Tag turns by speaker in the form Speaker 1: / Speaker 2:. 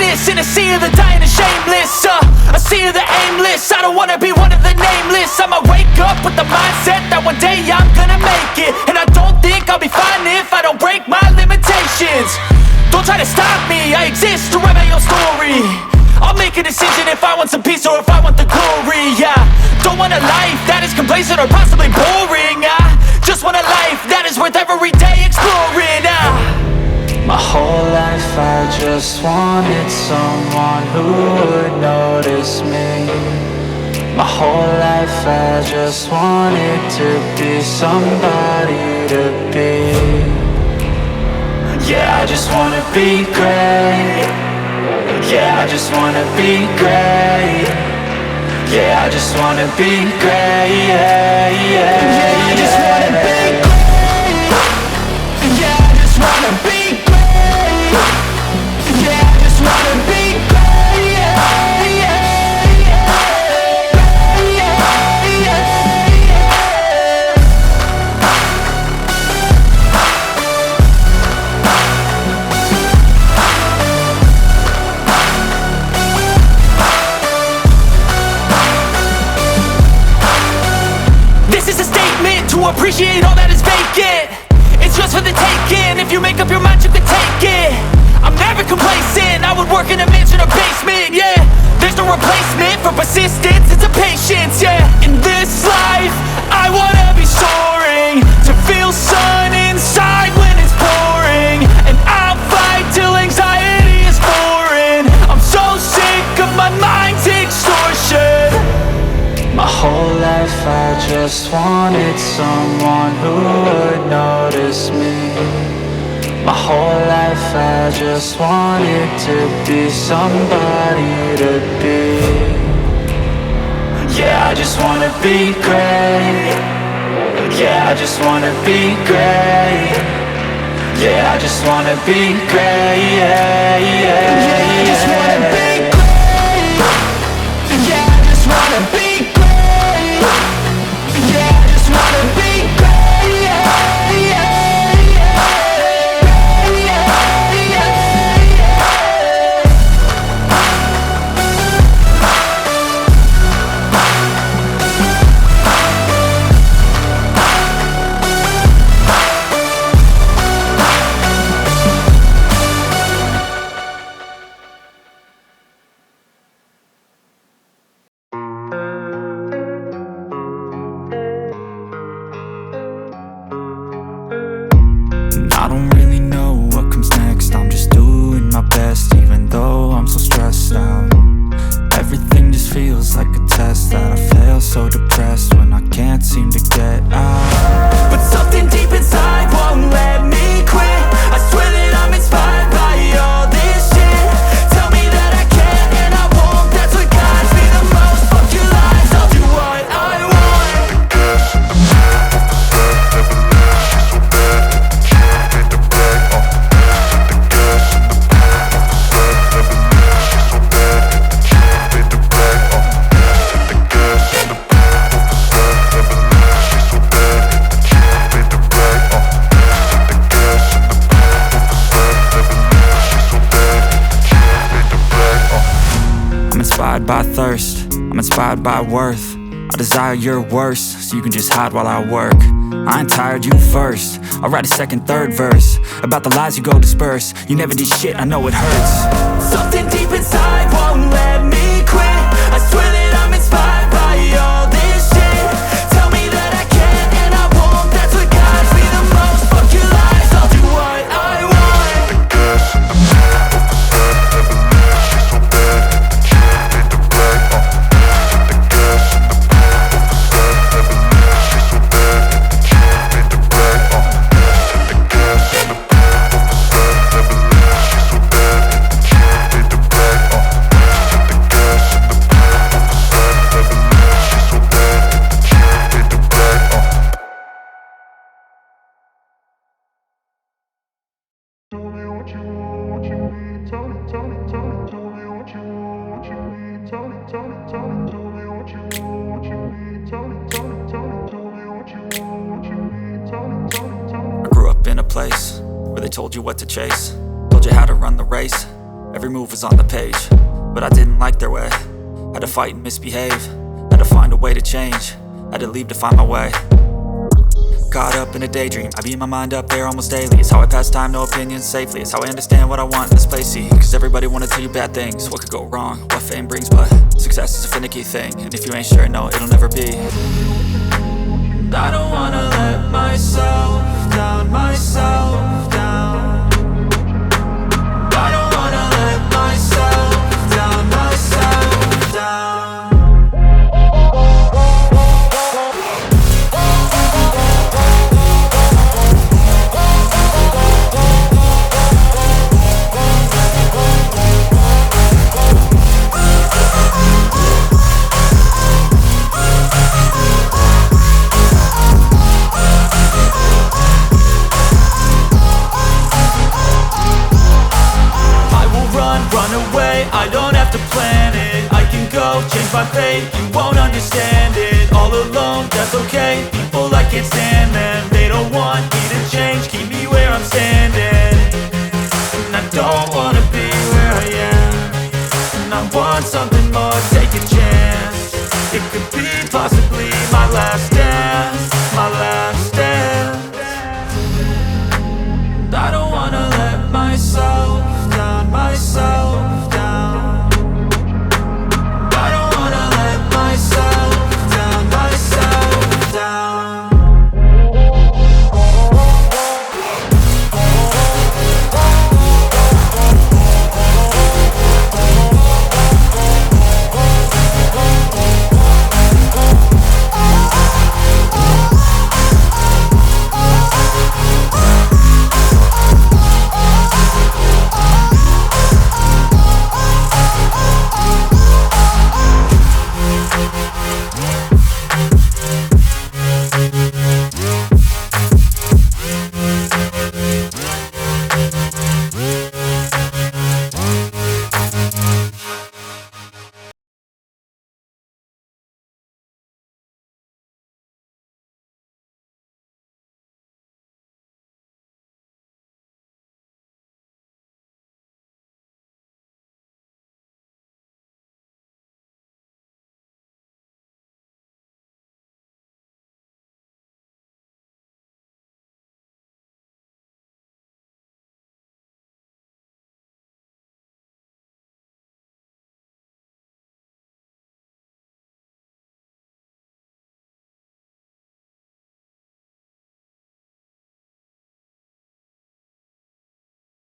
Speaker 1: nameless in a sea of the dying and shameless. A sea of the aimless. I don't wanna be one of the nameless. I'ma wake up with the mindset that one day I'm gonna make it. And I don't think I'll be fine if I don't break my limitations. Don't try to stop me, I exist to write my own story. I'll make a decision if I want some peace or if I want the glory. Yeah, don't want a life that is complacent or possibly boring. I just want a life that is worth every day exploring.
Speaker 2: My whole life I just wanted someone who would notice me. My whole life I just wanted to be somebody to be. Yeah, I just wanna be great. Yeah, I just wanna be great. Yeah, I just wanna be great. Yeah, I just wanna be great. Yeah, I just wanna be great. Yeah, I just wanna be great. Yeah.
Speaker 1: To appreciate all that is vacant. It's just for the taking. If you make up your mind, you can take it. I'm never complacent. I would work in a mansion or basement. Yeah, there's no replacement for persistence. It's a patience. Yeah, in this life I wanna be soaring, to feel sun inside when it's pouring. And I'll fight till anxiety is foreign. I'm so sick of my mind's extortion.
Speaker 2: My whole life I just wanted someone who would notice me. My whole life I just wanted to be somebody to be. Yeah, I just wanna be great. Yeah, I just wanna be great. Yeah, I just wanna be great. Yeah, I just wanna be great. Yeah, I just wanna be great. Yeah, I just wanna be great. Yeah.
Speaker 3: By thirst, I'm inspired by worth. I desire your worst, so you can just hide while I work. I ain't tired, you first. I'll write a second, third verse about the lies you go disperse. You never did shit, I know it hurts.
Speaker 1: Something deep inside won't let me quit. I swear that I'm inspired by all this shit. Tell me that I can and I won't. That's what guides me the most. Fuck your lies, I'll do what I want.
Speaker 3: I grew up in a place where they told you what to chase, told you how to run the race. every move was on the page. But I didn't like their way, had to fight and misbehave, had to find a way to change, had to leave to find my way. Caught up in a daydream, I beat my mind up there almost daily. It's how I pass time, no opinions safely. It's how I understand what I want in this place, see. Cause everybody wanna tell you bad things, what could go wrong, what fame brings. But success is a finicky thing, and if you ain't sure, no, it'll never be. I don't wanna let myself down, myself down. I don't wanna let myself down, myself down. Run away, I don't have to plan it. I can go, change my fate, you won't understand it. All alone, that's okay, people I can't stand them. They don't want me to change, keep me where I'm standing. And I don't wanna be where I am, and I want something more, take a chance. It could be possibly my last dance, my last